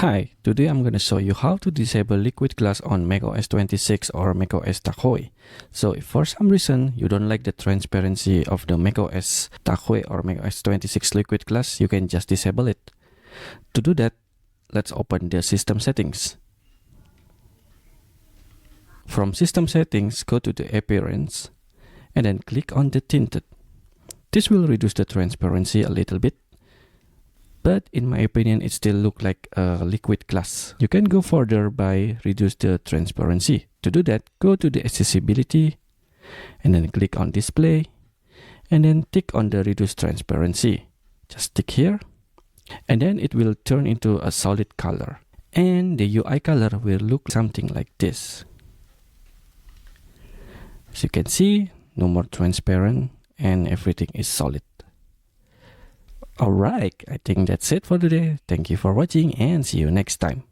Hi, today I'm going to show you how to disable liquid glass on macOS 26 or macOS Tahoe. So if for some reason you don't like the transparency of the macOS Tahoe or macOS 26 liquid glass, you can just disable it. To do that, let's open the system settings. From system settings, go to the appearance and then click on the tinted. This will reduce the transparency a little bit, but in my opinion, it still looks like a liquid glass. You can go further by reduce the transparency. To do that, go to the accessibility and then click on display and then tick on the reduce transparency. Just tick here and then it will turn into a solid color. And the UI color will look something like this. As you can see, no more transparent and everything is solid. Alright, I think that's it for today. Thank you for watching and see you next time.